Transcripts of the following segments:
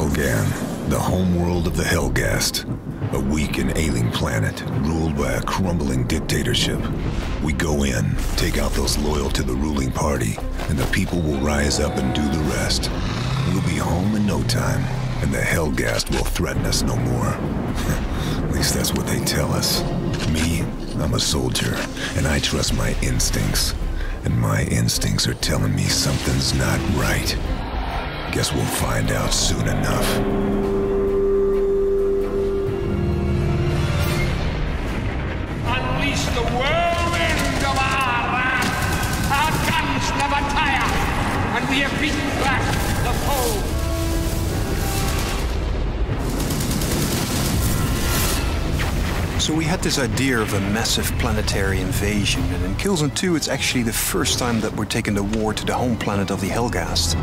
Helgan, the homeworld of the Helghast. A weak and ailing planet, ruled by a crumbling dictatorship. We go in, take out those loyal to the ruling party, and the people will rise up and do the rest. We'll be home in no time, and the Helghast will threaten us no more. At least that's what they tell us. Me, I'm a soldier, and I trust my instincts. And my instincts are telling me something's not right. Guess we'll find out soon enough. The whirlwind of our wrath. Our guns never tire, and we have beaten back the foe. So we had this idea of a massive planetary invasion, and in Killzone 2 it's actually the first time that we're taking the war to the home planet of the Helghast.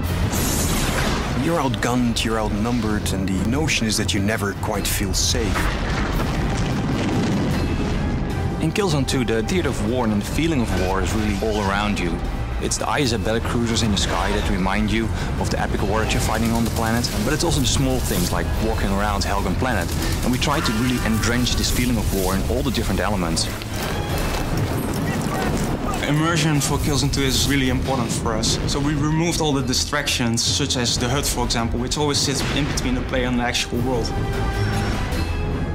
You're outgunned, you're outnumbered, and the notion is that you never quite feel safe. In Killzone 2, the theater of war and the feeling of war is really all around you. It's the ISA battlecruisers in the sky that remind you of the epic war that you're fighting on the planet. But it's also the small things like walking around Helgan planet. And we try to really entrench this feeling of war in all the different elements. Immersion for Killzone 2 is really important for us. So we removed all the distractions, such as the HUD, for example, which always sits in between the player and the actual world.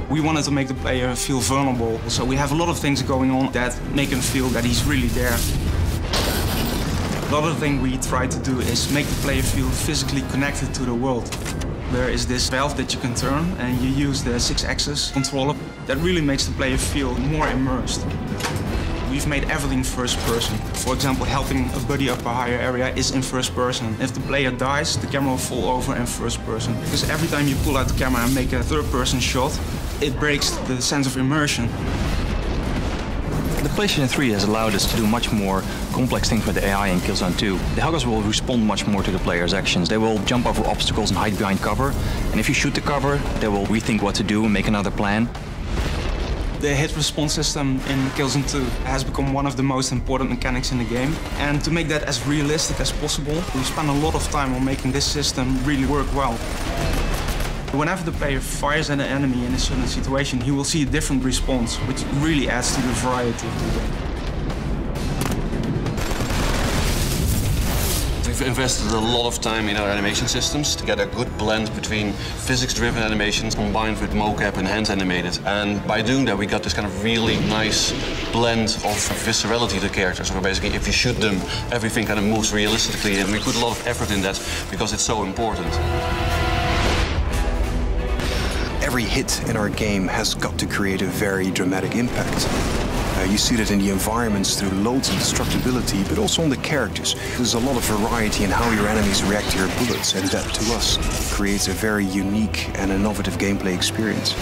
We wanted to make the player feel vulnerable, so we have a lot of things going on that make him feel that he's really there. The other thing we try to do is make the player feel physically connected to the world. There is this valve that you can turn, and you use the 6-axis controller. That really makes the player feel more immersed. We've made everything first person. For example, helping a buddy up a higher area is in first person. If the player dies, the camera will fall over in first person. Because every time you pull out the camera and make a third person shot, it breaks the sense of immersion. The PlayStation 3 has allowed us to do much more complex things with the AI in Killzone 2. The Helghast will respond much more to the player's actions. They will jump over obstacles and hide behind cover. And if you shoot the cover, they will rethink what to do and make another plan. The hit response system in Killzone 2 has become one of the most important mechanics in the game. And to make that as realistic as possible, we spent a lot of time on making this system really work well. Whenever the player fires at an enemy in a certain situation, he will see a different response, which really adds to the variety of the game. We've invested a lot of time in our animation systems to get a good blend between physics-driven animations combined with mocap and hand-animated. And by doing that, we got this kind of really nice blend of viscerality to the characters. So basically, if you shoot them, everything kind of moves realistically, and we put a lot of effort in that because it's so important. Every hit in our game has got to create a very dramatic impact. You see that in the environments through loads of destructibility, but also on the characters. There's a lot of variety in how your enemies react to your bullets, and that, to us, creates a very unique and innovative gameplay experience.